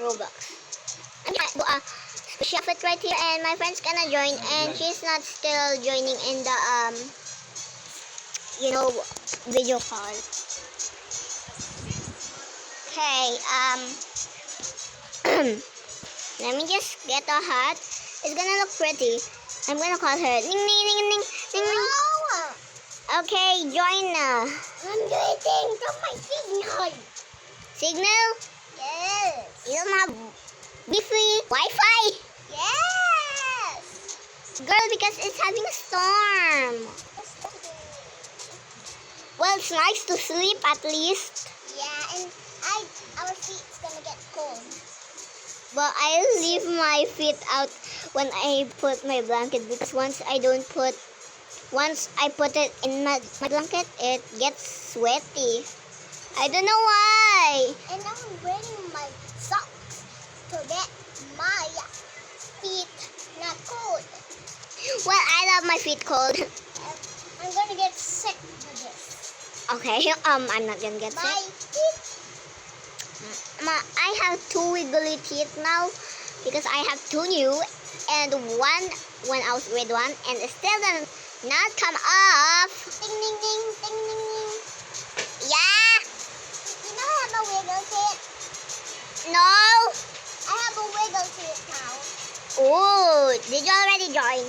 Roblox. I'm gonna do a shuffle right here, and my friend's gonna join, and she's not still joining in the video call. Okay, let me just get a hat. It's gonna look pretty. I'm gonna call her. Ding, ding, ding, ding, ding, ding. Okay, join now. I'm waiting for my signal. Signal? Yes. You don't have Wi-Fi? Wi-Fi? Yes. Girl, because it's having a storm. Well, it's nice to sleep at least. Yeah, and our feet's gonna get cold. But I'll leave my feet out when I put my blanket, because once I put it in my blanket, it gets sweaty. I don't know why. And now I'm wearing my socks to get my feet not cold. Well, I love my feet cold. I'm gonna get sick with this. Okay, I'm not gonna get My sick. feet. I have 2 wiggly teeth now because I have 2 new, and one when I was with one, and it still doesn't not come off. Ding ding ding ding ding ding. Yeah. You know I have a wiggle teeth. No. I have a wiggle teeth now. Oh, did you already join?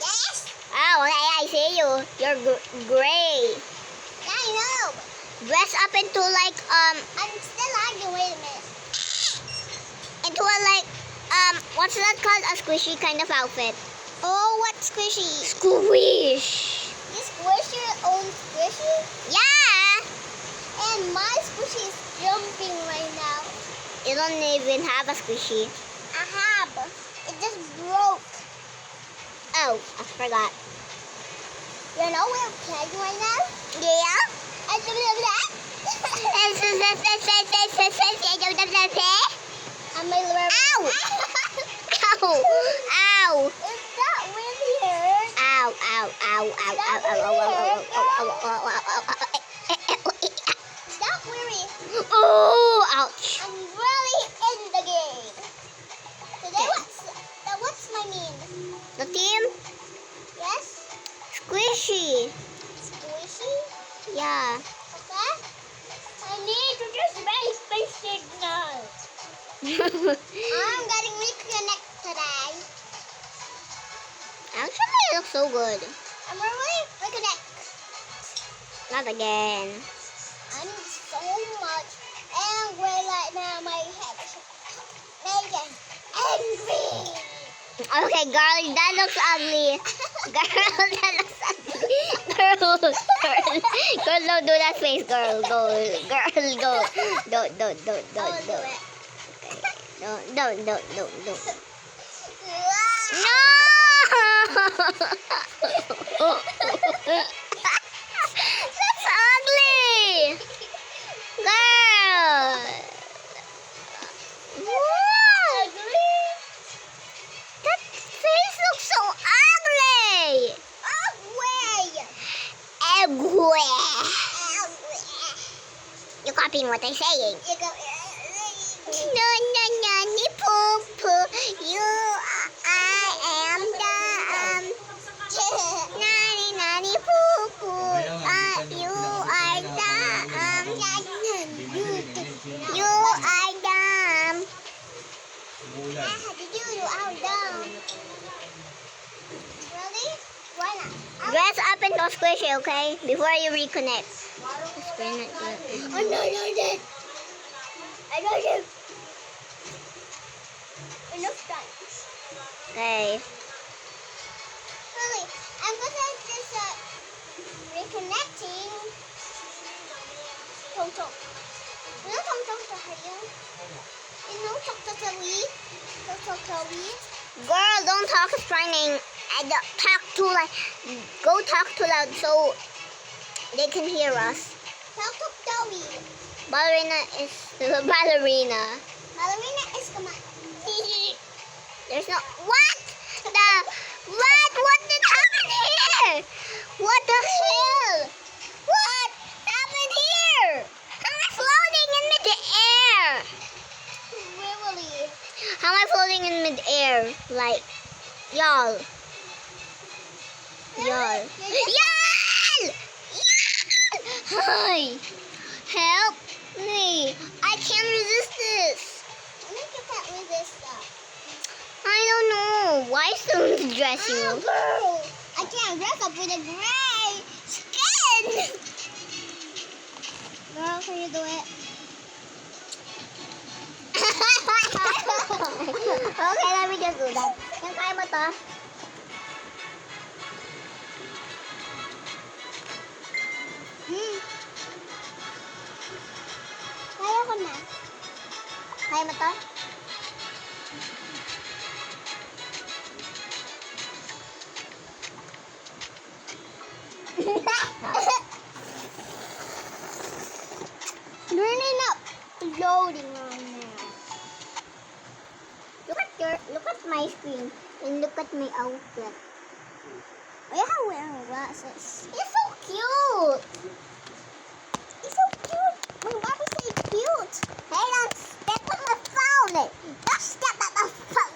Yes. Oh, okay, I see you. You're gray. Yeah, I know. Dress up into like I'm still lagging. Wait a minute. into a like what's that called? A squishy kind of outfit. Oh, what squishy? Squish. You squish your own squishy? Yeah. And my squishy is jumping right now. You don't even have a squishy. I have. It just broke. Oh, I forgot. You know we're playing right now? Yeah. And blah, blah, blah. And my little... Ow! Ow! Ow! Is that really hurt? Ow! Ow! Ow! Ow! Ow! Ow! That really... Oh! Ouch! I'm really in the game. Today, what's my name? The team? Yes? Squishy. Squishy? Yeah. Okay? I need to just make my signal. I'm getting reconnect today. Actually, it looks so good. I'm really reconnect. Not again. I'm so much angry right now. My head is making angry. Okay, girl, that looks ugly. Girl, that looks ugly. Girl, don't do that face, girl. Don't. I'll do it. Don't. No! That's ugly! Girl! What? Ugly? That face looks so ugly! Ugly! You're copying what I'm saying. You go. No, ni poo poo. You, I am the nani poo poo. You are the you are dumb. Really? Why not? Dress up into a squishy, okay? Before you reconnect. I know you're dead. I know you. Enough time. Okay. Really, I'm gonna just reconnecting. Tong tong. You know tong tong tahayo? You know tong tong tawi? Tong tong tawi? Girl, don't talk training. Talk too loud. Go talk too loud so they can hear us. Tong tong tawi. Ballerina is ballerina. Ballerina is come on. There's no what what did happen here? What the hell? What happened here? I'm floating in the air. in mid-air, like, y'all. Y'all. Y'all! Hi! Help me! I can't resist this! I think you can't resist that. I don't know. Why is someone dressing Oh, you? girl! I can't dress up with a gray skin! Girl, can you do it? Okay, let me just do that. Yung kaya mo to? Kaya ko na. Kaya mo to? Really not loading right now. Look at my screen and look at my outfit. Why are you wearing glasses? It's so cute. It's so cute. My mom is so cute. Hey, don't step on my phone. Don't step on my phone.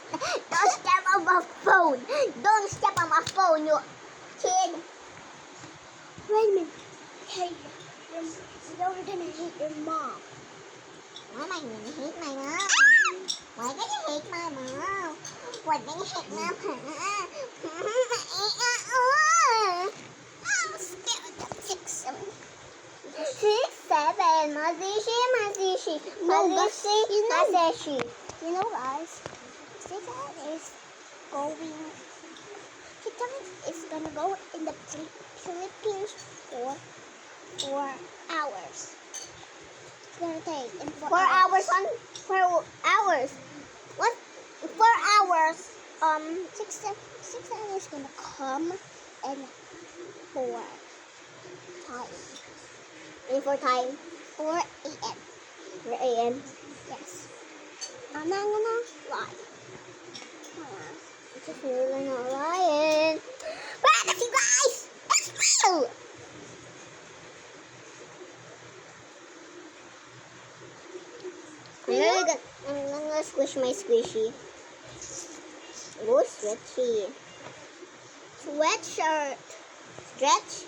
Don't step on my phone. Don't step on my phone, you kid. Wait a minute. Hey, you're gonna hate your mom. Why am I gonna hate my mom? Why do you hate my mom? Why do you hate my mom? I'm scared of 6, 7. 6, 7. Mazishi, mazishi. No, Mazishi, you know- mazishi. You know, guys, Titan is going. Titan is gonna go in the Philippines for 4 hours. It's gonna take in 4 4 hours on 4 hours. What? 4 hours. 6 hours is gonna come and 4 time. In for time. 4 a.m. 4 a.m. Yes. I'm not gonna lie. It's just really not lying. But you guys, it's real. I'm gonna squish my squishy. Oh, stretchy. Sweatshirt. Stretch.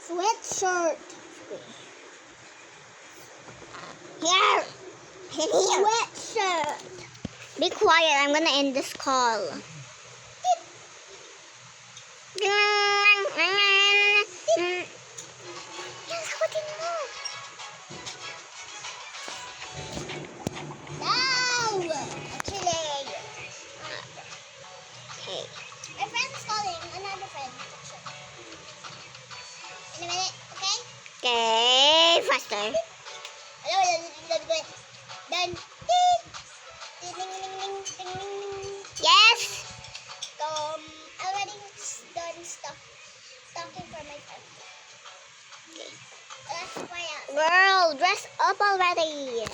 Sweatshirt. Squish. Here. Here. Sweatshirt. Be quiet. I'm gonna end this call. No! Chilling. Okay. My friend's calling. Another friend. In a minute, okay? Okay. Faster. Hello, done. Ding, ding, ding, ding, ding, ding. Yes. Already done talking for my friend. Okay. That's why Girl, dress up already.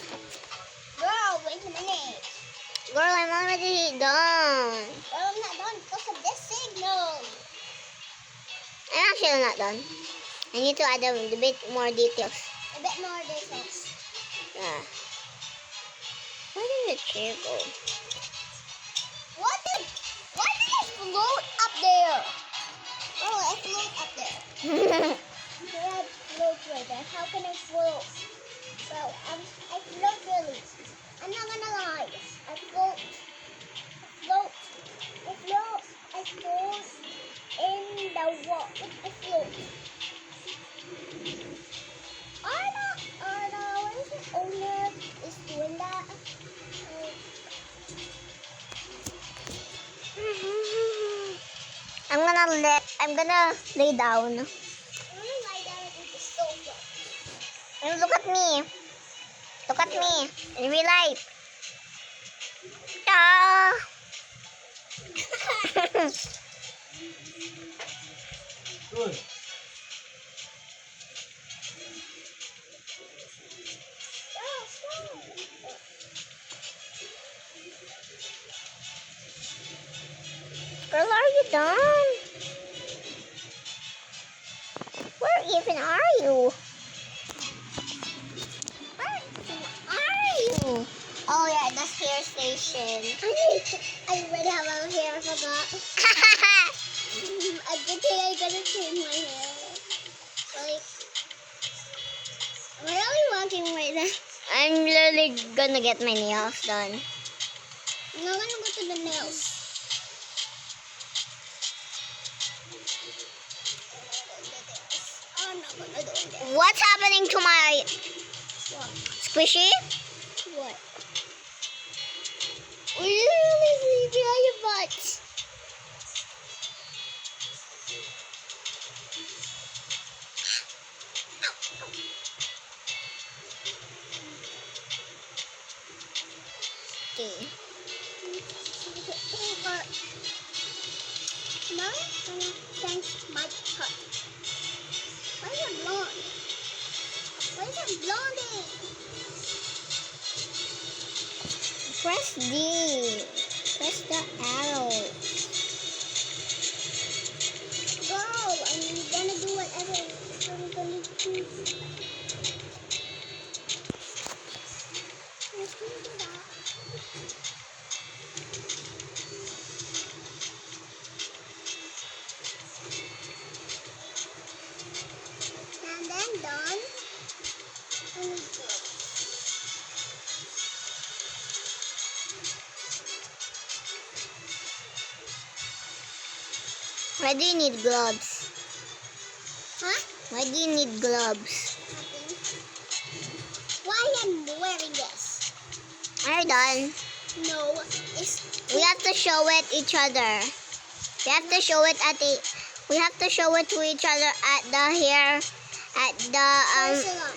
Girl, wait a minute. Girl, I'm already done. Girl, I'm not done because of this signal. I'm actually not done. I need to add a bit more details. A bit more distance. Yeah. Where did the chair go? Why did it float up there? Oh, I float up there. I float right there. How can I float? Well, I float really. I'm not gonna lie. I float in the water. I float. Arna, what is the owner is doing that? I'm gonna lay down. I'm gonna lie down with the sofa. And look at me. Look at me. In real life. Ah. Good. Girl, are you done? Where even are you? Where even are you? Oh yeah, the hair station. I already have a hair, I forgot. A good thing I gotta change my hair. Like, where are we walking right now? I'm literally gonna get my nails done. I'm not gonna go to the nails. I'm not gonna do that. What's happening to my What? squishy? What? We're literally sleeping on your butts. Okay. Now I'm gonna change my cut. Why is it blonde? Why is it blondie? Press D. Press the arrow. Girl, I'm gonna do whatever I'm gonna do. Let's do that. And then done. And it's good. Why do you need gloves? Huh? Why do you need gloves? Nothing. Why am I wearing this? Are you done? No, it's We have to show it each other. We have to show it at the. We have to show it to each other at the hair, at the salon.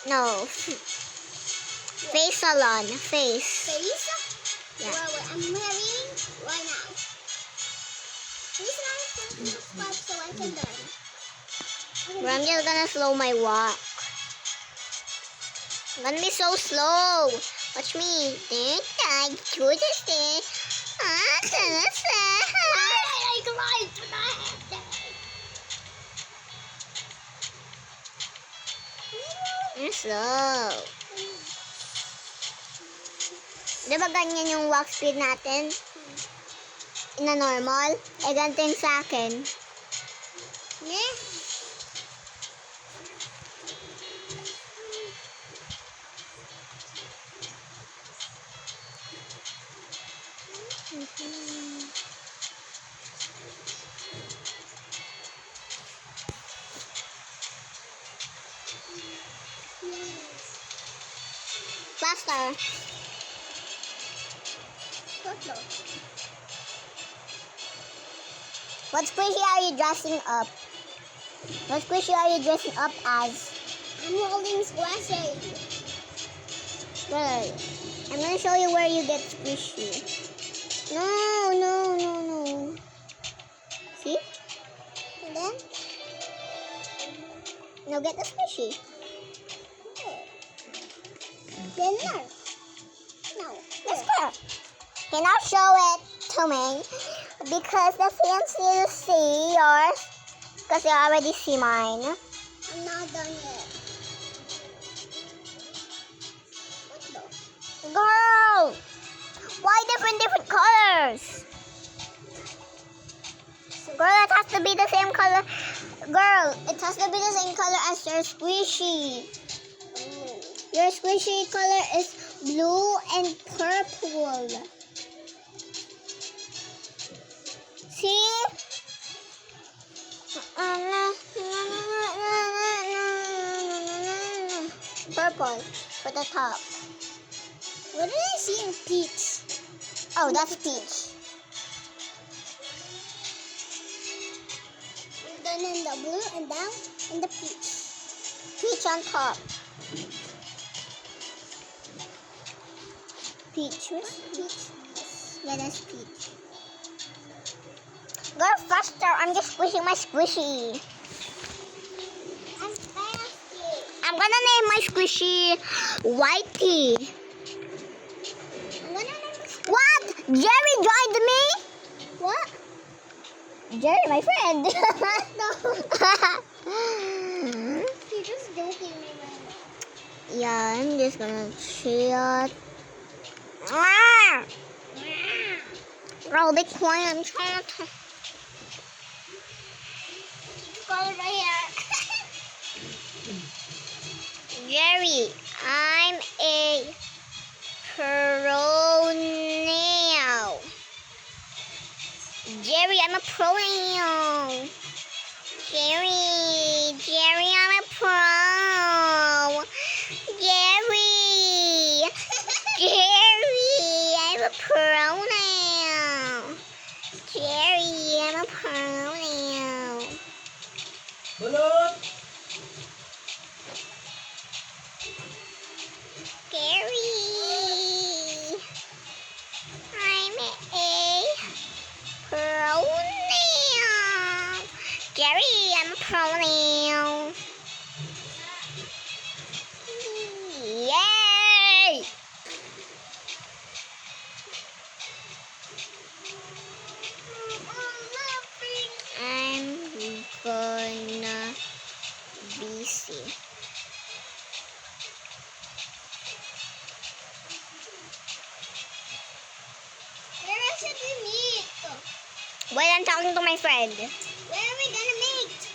no, face salon, face. Face? Yeah. Well, I'm wearing right now. Please subscribe so I can learn. But I'm just gonna slow my walk. I'm gonna be so slow. Watch me. Think I do this thing. I cried tonight. You're slow. Di ba ganyan yung walk speed natin? Na normal? Eh, ganito yung sa akin. Yeah. Faster. What squishy are you dressing up? What squishy are you dressing up as? I'm holding squashy. Good. I'm gonna show you where you get squishy. No, no, no, no. See? And then? Now get the squishy. Then no. No. Let's go. Okay, now show it to me. Because the fans need to see yours. Because they already see mine. I'm not done yet. What the? Girl! Why different colors? Girl, it has to be the same color. Girl, it has to be the same color as your squishy. Your squishy color is blue and purple. See? Purple for the top. What did I see in peach? Oh, that's peach. And then in the blue and down in the peach. Peach on top. Peach. Where's peach? Yeah, that's peach. Go faster. I'm just squishing my squishy. I'm fasting. I'm gonna name my squishy Whitey. I'm gonna name it. What? Jerry joined me? What? Jerry, my friend. No. You're just joking me right now. Yeah, I'm just gonna chill. Girl, be quiet. I'm trying to. Color right here. Jerry, I'm a pro now. Jerry, I'm a pro now. Jerry, I'm a pro. Jerry, I'm a pro now. Jerry, I'm a pro now. Balot! Jerry, I'm a pro now. Jerry, I'm a pro now. Yay! I'm gonna be see. Where should we meet? Wait, I'm talking to my friend. Where are we gonna meet?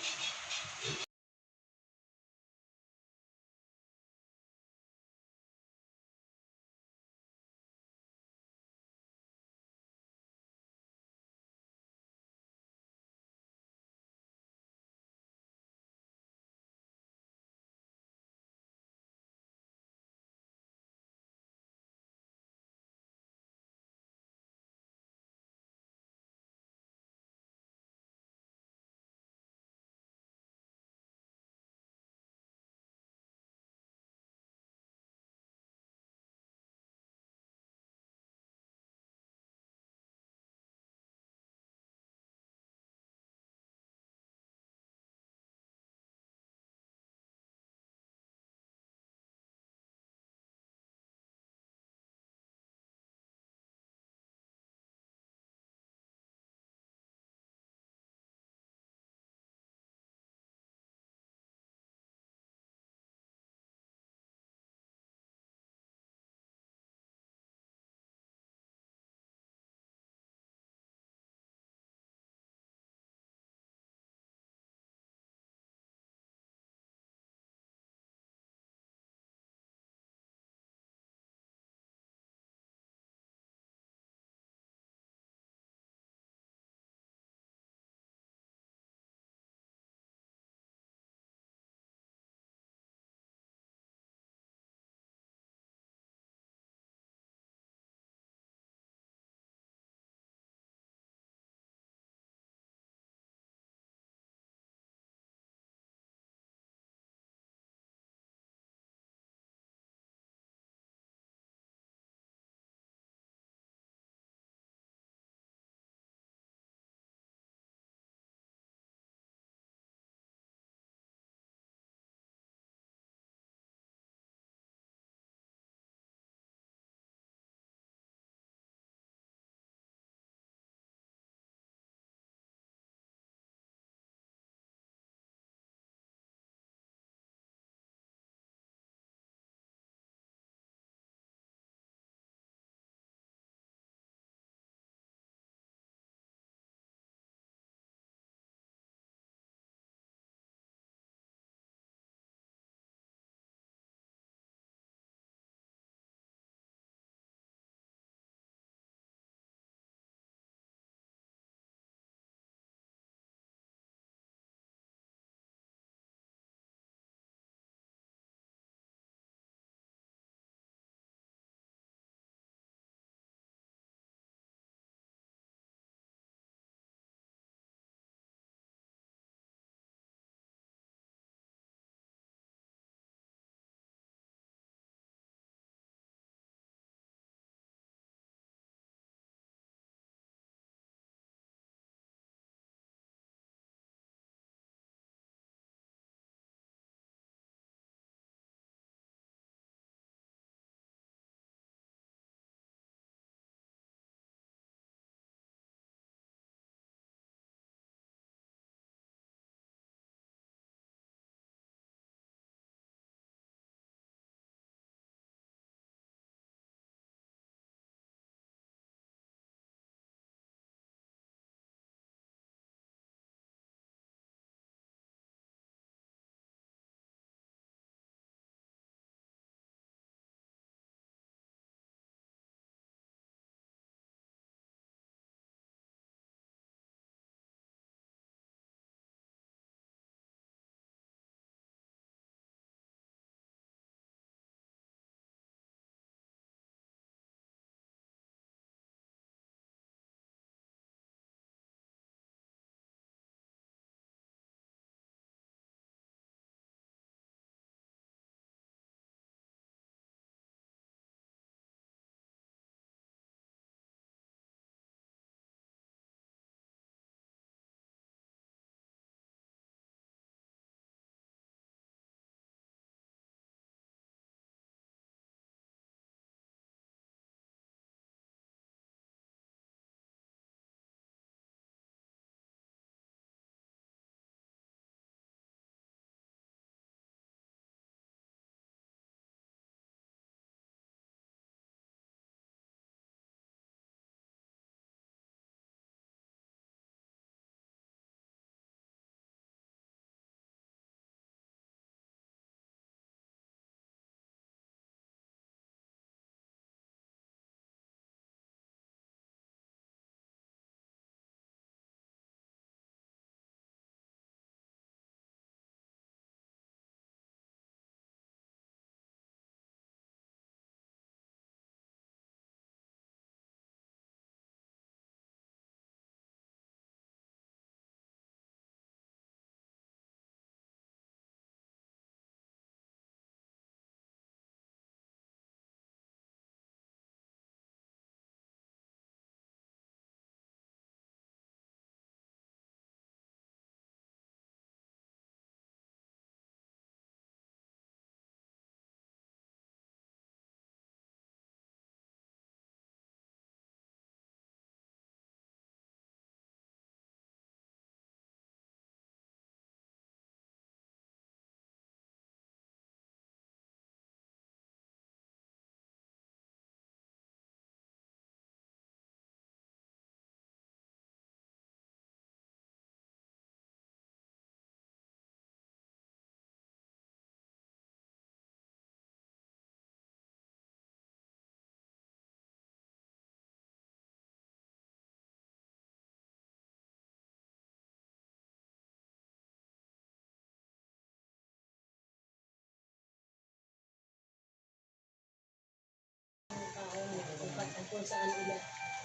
saan nila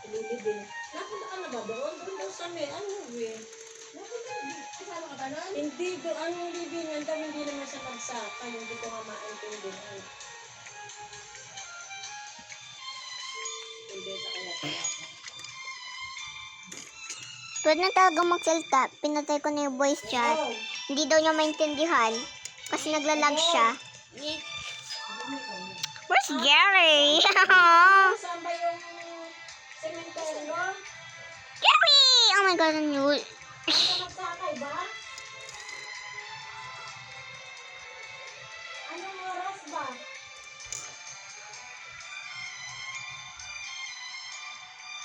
ililibing. Napunta ka na ba doon? Doon daw sa may, ano eh. Kasama ka ba nun? Hindi doon, anong libingan daw, hindi naman sa pagsakan. Hindi ko nga maintindihan. Hindi sa kanya. Pwede na talaga magsalita. Pinatay ko na yung voice chat. Oh, Hindi daw niya maintindihan. Kasi naglalag siya. Where's Gary? saan ba yung sementeryo? Gary! Oh my God, ang yun. Sa magsakay ba? Anong oras ba?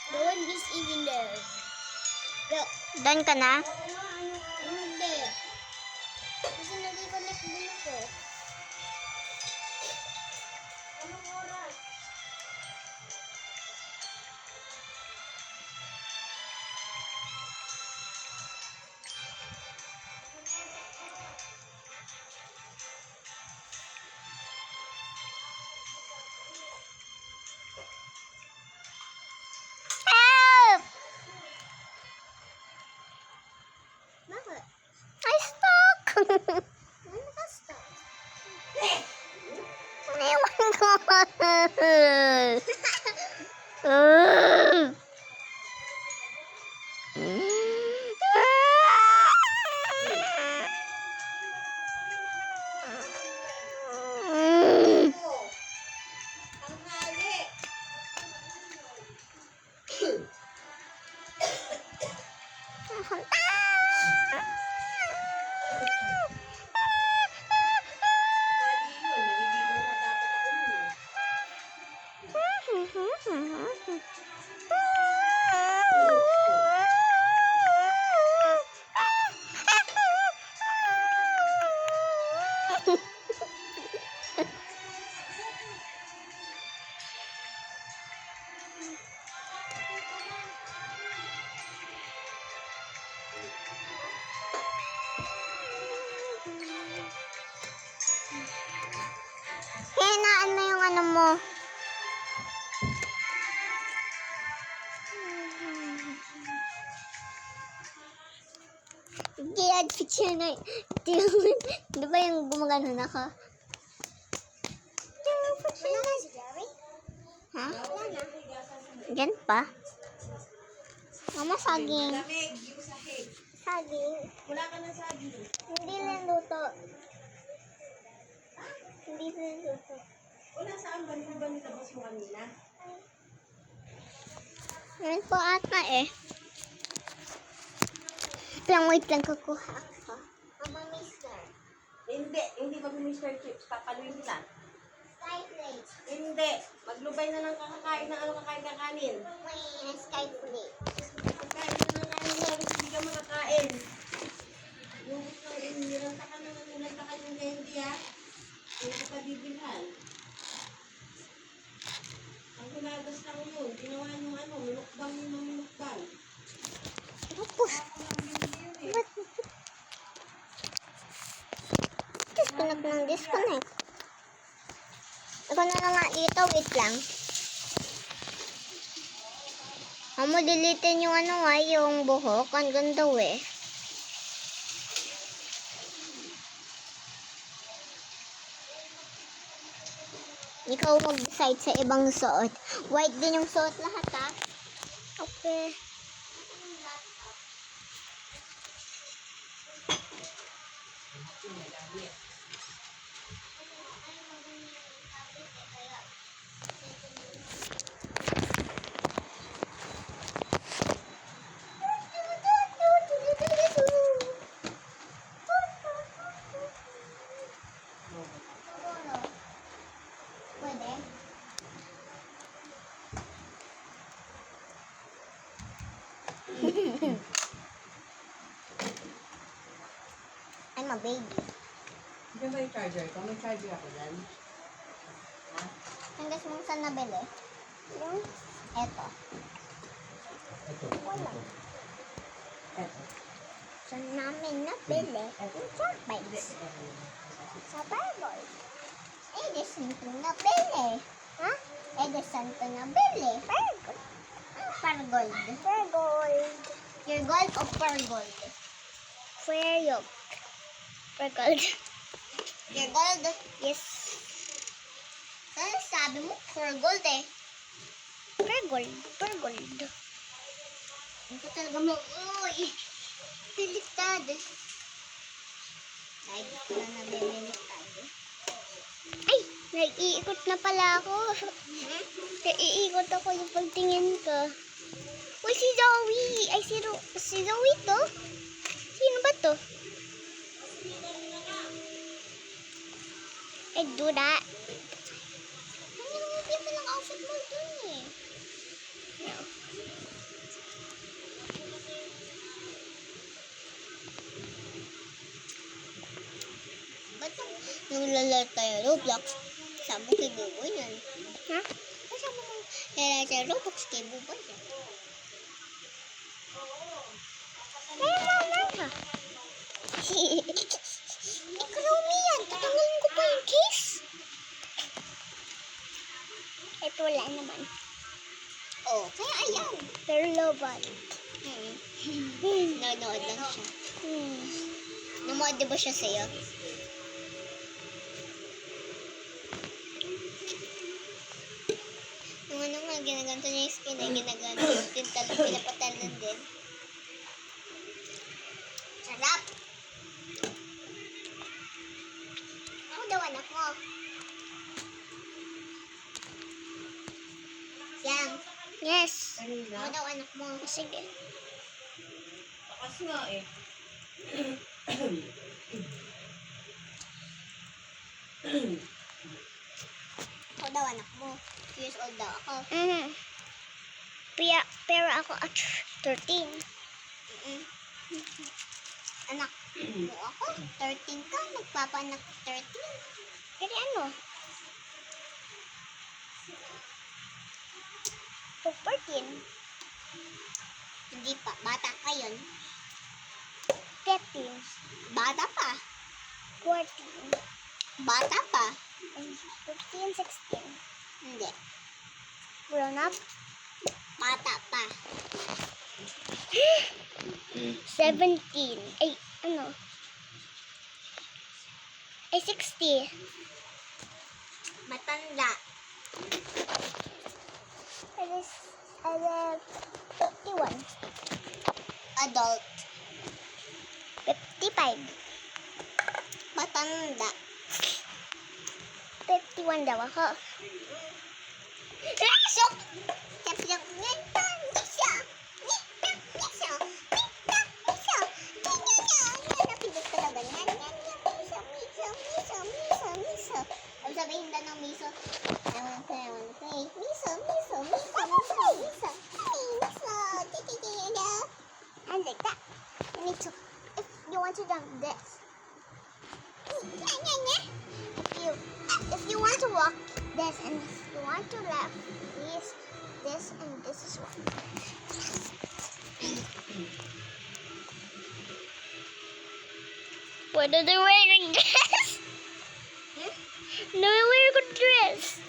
No one is even there. Look, Doon ka na? hindi. Kasi nag-connect din ako. Anong oras? Help! Bakit? I stuck! Ano naka-stop? Naiwan ko. Tanghali. Lagi yun, naliligo na dapat ako yun. Hinaan mo yung ano mo. Giyad picture na. Di ba yung gumagano na ka? Wala na si Gary? Ha? Wala na. Diyan pa? Mama, saging. Lamig, yung sahig. Saging. Wala ka ng saging. Hindi niluto. Hindi niluto. Wala saan ba? Hindi ba nilabas mo kanina? Meron po ata eh. Lang, wait lang, kukuha ako. Mama Mister. Hindi ba Mr. Chips? Papaluin nila. Skyplate. Hindi. Maglubay na ng kakakain ng ano kakain kakanin. May Skyplate. Kakain na ng kanin mo, hindi ka makakain. Yung nilanta ka ng candy ha. Hindi ka pa bibilhan. Ang hulagas lang yun. Ginawa yung ano, minukbang yung mga minukbang. Tapos, ba't? Disconnect ng disconnect. Ako na lang nga dito, wait lang. Mo dilitin yung ano nga, yung buhok. Ang ganda eh. Ikaw mag-decide sa ibang suot. White din yung suot lahat ha. Okay. Pwede? I'm a baby. Diyan ba yung charger ko? May charger ako dyan. Ha? Ang gusto mong saan nabili? Yung eto. Ito. Wala. Ito. Saan namin nabili? Yung Starbucks. Sa Bible. Eh, di saan ito nabili? Ha? Eh, di saan ito nabili? Virgo. gold? Fair gold. Your gold o per gold? Fair yolk. Fair gold. Your gold? Yes. Ano sabi mo? Per gold eh. Fair gold. Fair gold. Ano ka talaga mo? Uy! Piliktad. Dahil ko na nabibiliktad. Ay! Naiikot na pala ako. Naiikot ako yung pagtingin ko. Uy, si Zoe! Ay, si Zoe to? Sino ba to? I do that. Ano naman yung palang outfit mo dun eh? No. Ba't nung lalaro tayo Roblox? Sabi mo kay Buboy yan. Ha? Kasama mo lalaro tayo Roblox kay Buboy yan. Ay, mama ka. Ikaw yan. Tatanggalin ko pa yung case. Ito wala naman. Oh, kaya ayan. Pero loban. Nanood lang siya. Hmm. Namood ba siya sa'yo? Nung ano nga, ginaganto niya yung skin eh. Ginaganto yung tintal, pinapatalan din. Sarap! Ako daw anak mo. Yang, Yes. ako daw anak mo. Sige. Takas nga eh. Ako daw anak mo. 2 years old daw ako. Mhm. Pero ako at 13. Anak mo ako. 13 ka. Magpapaanak 13. Pero ano? So, 14. Hindi pa. Bata ka yun. 15. Bata pa. 14. Bata pa. 15, 16. Hindi. Grown up. Bata pa. 17. Ay, ano? Ay, 60. Matanda. It is 51. Adult. 55. Matanda. 51 daw ako. Sok! Tapos ngentan. Misa. Ngentan. Misa. Ngentan. Misa. Ngentan. Napindot talaga. Ngentan. Misa. Misa. Misa. Misa. Misa. Ang sabihin na ng miso. Ewan ko. Miso. Miso. Miso. Miso. Miso. Ay, miso. Tititida. And like that. You need to, if you want to jump this, if you want to walk this, and if you want to left this and this is one. What are they wearing dress? No, we're wearing a dress.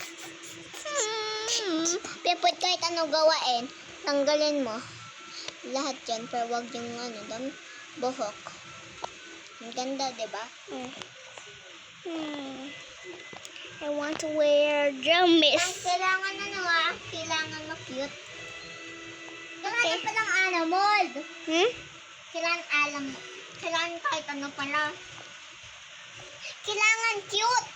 Pipot kahit ano gawain, tanggalin mo. Lahat yan, pero wag yung buhok. Ang ganda, diba? I want to wear jammies. Kailangan kailangan mo cute. Kailangan palang animal. Kailangan kahit ano pala. Kailangan cute.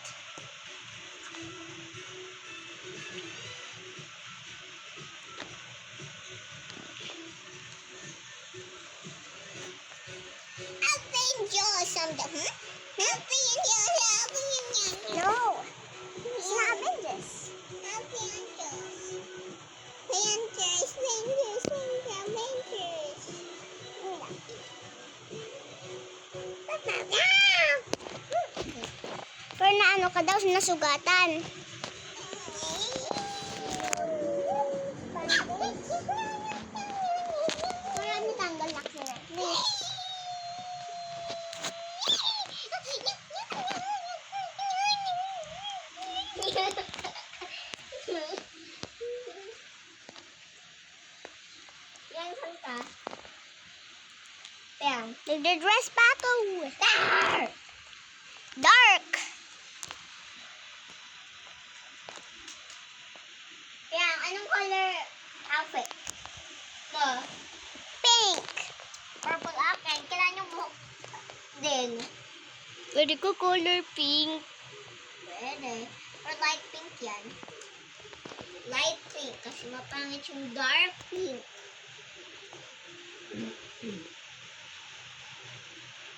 Avengers! No, it's not Avengers. Pero na ano ka daw, nasugatan. Marami tanggal na sila. Yang. Nagda-dress battle. Dark. Dark. Yang, anong color outfit? To. Pink. Purple akin. Kailangan yung buhok din. Pwede ko color pink. Pwede. Or light pink yan. Light pink. Kasi mapangit yung dark pink.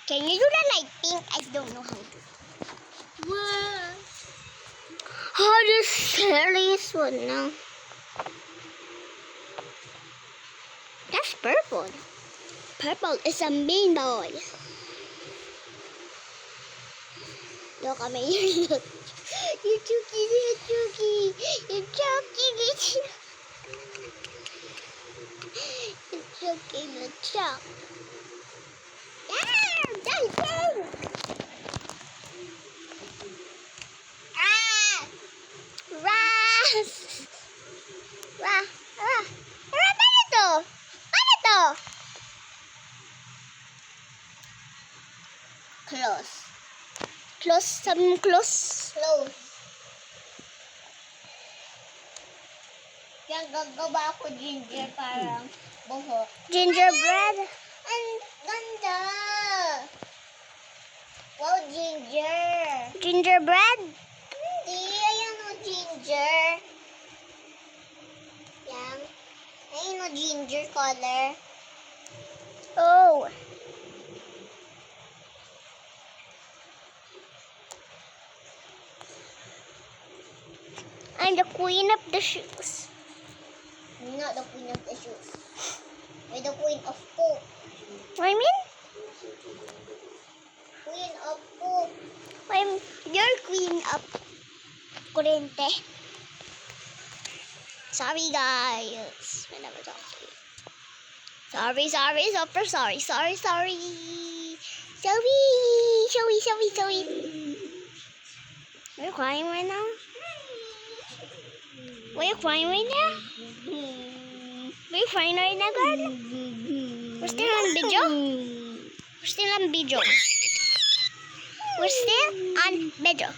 Can you do the light pink? I don't know how to. Wow. How to sell this one now? That's purple. Purple is a mean boy. Look at me. Look. You're choking. You're choking. You're choking. You're choking. You're choking. Yeah, that's pink. Ah! Ras! Paano to? Paano to? Close. Close, close. Close. Yang gagawa ko ginger parang buhok. Gingerbread. Ang ganda! Wow, ginger! Gingerbread. Hindi, ayan o, ginger. Yan. Ayan o, ginger color. Oh. I'm the queen of the shoes. Not the queen of the shoes. We're the queen of poop. What I mean? Queen of poop. I'm your queen of kurente. Sorry, guys. I never talk to you. Sorry, super sorry. Sorry. Are you crying right now? Were you crying right now? Were you crying right now, girl? We're still on video. We're still on video. We're still on video.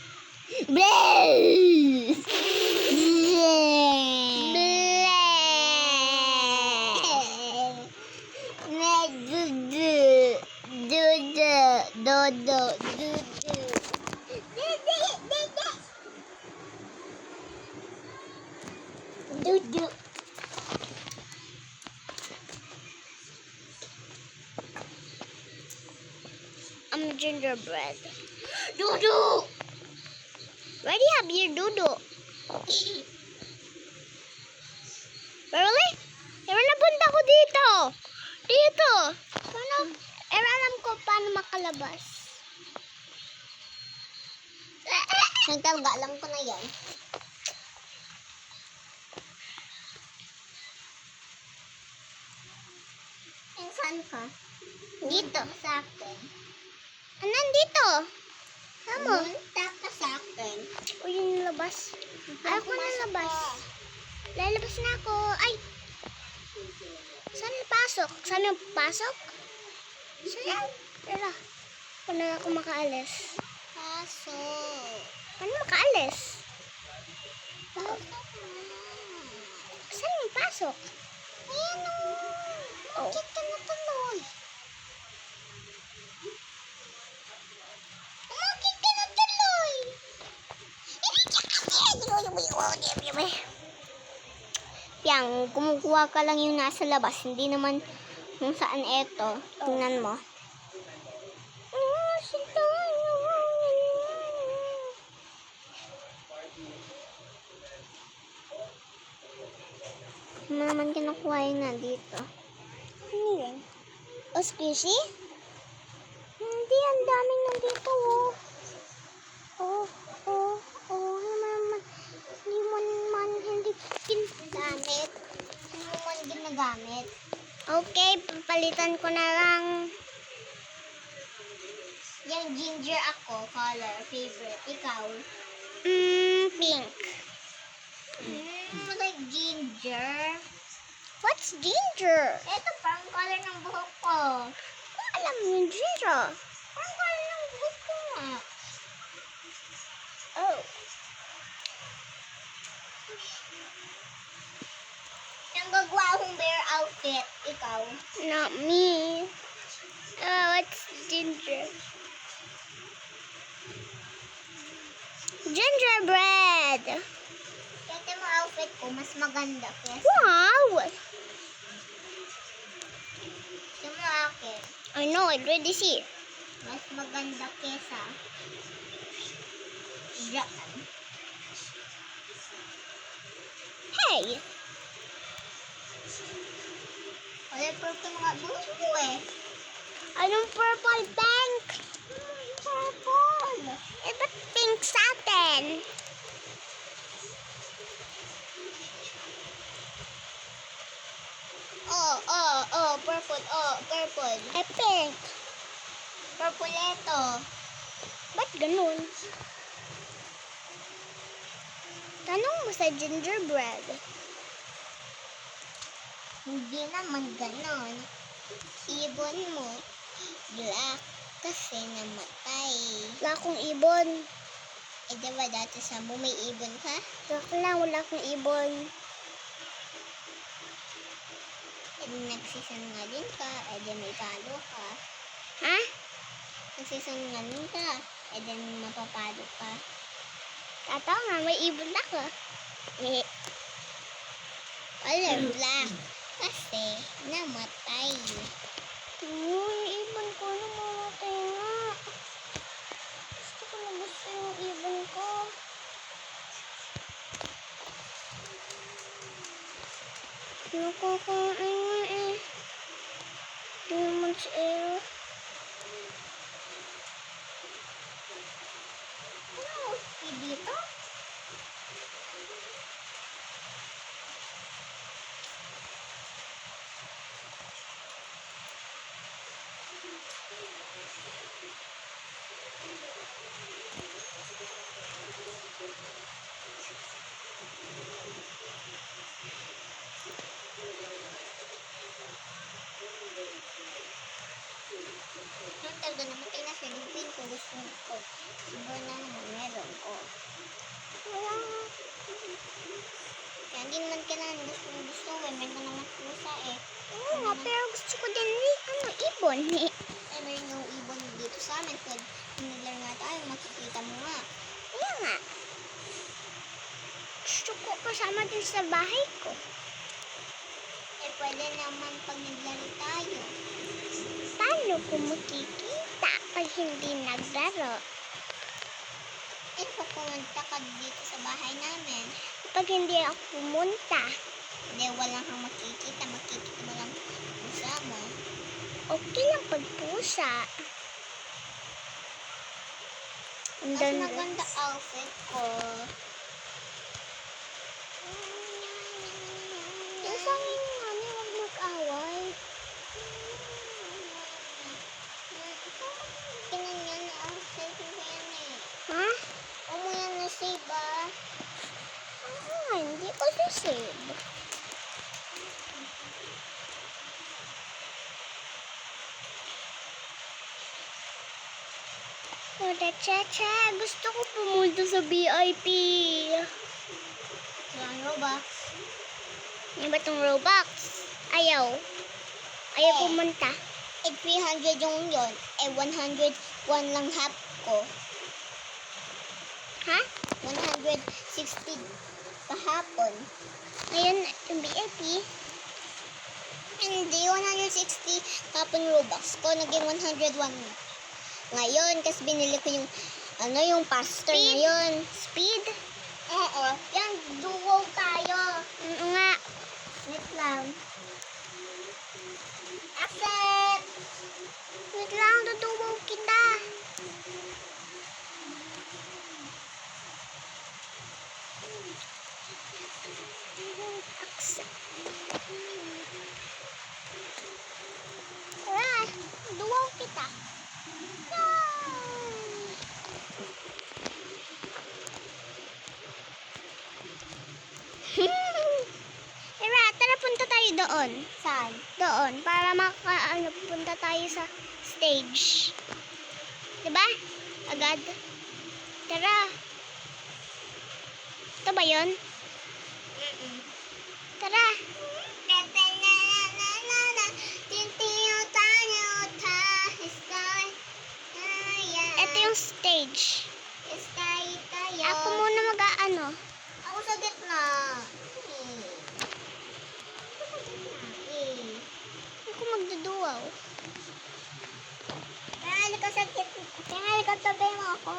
I'm gingerbread. Dudu! Where do you have your dodo? Really? Pero napunta ko dito. Dito. Paano? Alam ko paano makalabas. Nagtalga, alam ko na yan. And saan ka? Dito. Sa akin. Nandito. Tama. Punta ka sa akin. O yung labas. Ayaw ko na labas. Lalabas na ako. Ay! Saan pasok? Saan yung pasok? Saan? Tara. Paano ako makaalis? Pasok. Paano makaalis? Pasok na. Saan yung pasok? Ayan o. Oh. Bakit ka na tuloy? Bakit ka na tuloy? Yang, kumukuha ka lang yung nasa labas. Hindi naman kung saan eto. Tingnan mo. Ano naman kinukuha yung nandito? Ano yun? O, squishy? Hindi, ang daming nandito, oh. Gamit. Hindi mo man ginagamit. Okay, papalitan ko na lang. Yung ginger ako, color, favorite. Ikaw? Pink. Like ginger. What's ginger? Ito, parang color ng buhok ko. alam mo yung Ginger. Ang galing ng buhok ko nga. Oh. Ang gagawa akong bear outfit. Ikaw. Not me. Oh, it's Ginger. Gingerbread. Kaya mo outfit ko, mas maganda. Kaya Wow. mo akin. I know, I already see. Mas maganda kesa yan. Hey. Wala purple mga buhok ko eh. Anong purple pink? Purple. Eh, ba't pink sa atin? Purple. Purple. Eh, pink. Purple ito. Ba't ganun? Tanong mo sa gingerbread. Hindi naman ganon. Ibon mo, black kasi namatay. Wala akong ibon. Eh, diba dati sa mo may ibon ka? Wala akong ibon. Eh, nagsisangalin ka. Eh, di may talo ka. Ha? Nagsisangalin ka. Eh, di mapapalo ka. Tataw nga, may ibon ako. Eh, Color black. Kasi namatay. yung ibon ko namamatay nga. Gusto yung ibon ko. Nakakain nga eh. Hindi naman si Ero. Ano? Dito? Talaga namatay na si Lupin kung gusto ko. Siguro na naman meron. Wala nga. Kaya hindi naman kailangan gusto eh. Meron ka naman pusa eh. Oo nga, pero gusto ko din ibon. Eh, meron yung ibon dito sa amin. Pag naglar nga tayo, makikita mo nga. Wala nga. Gusto ko kasama din sa bahay ko. Eh, pwede naman pag naglaro tayo. Paano ko makikita pag hindi naglaro? Eh, pag pumunta ka dito sa bahay namin, Pag hindi ako pumunta, hindi, walang kang makikita. Makikita mo lang pusa mo. okay lang pag pusa. Ang Mas ganda. maganda outfit ko. Yung sa akin nga, huwag mag-away. Tingnan yan na outfit ko yan eh. Ha? Huwag mo yan na-save ah. Hindi ko sisave. Kuda Chacha, gusto ko pumunta sa VIP. Yan, Robux. Ano ba itong Robux? Ayaw. Ayaw Eh. pumunta. Eh, 300 yung yun. Eh, 101 lang half ko. Ha? 160 kahapon. Ngayon, yung VIP. Hindi, 160 kahapon Robux ko. Naging 101 na. Ngayon, kasi binili ko yung, yung pastor na yun. Speed? Oo. Yan, duo tayo. Oo nga. Wait lang. Accept! Wait lang, tutubaw kita. Accept. Tara, duwaw kita. Tara, punta tayo doon. Saan? Doon, para punta tayo sa stage. Diba? Agad. Tara. Ito ba yun? Tara. Ito yung stage. Ako muna mag-aano. Ako sa gitna. Ako magduduwaw. Kaya ka sa gitna. Kaya ka tabi mo ako.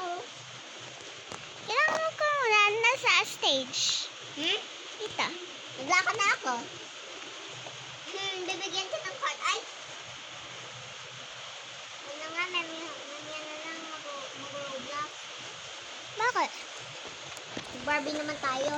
Kailangan mo ka muna nasa stage. Ito. Naglakad na ako. Bibigyan kita ng card. Ay! Ano nga, mamaya na lang mag-roblox. Bakit? Barbie naman tayo.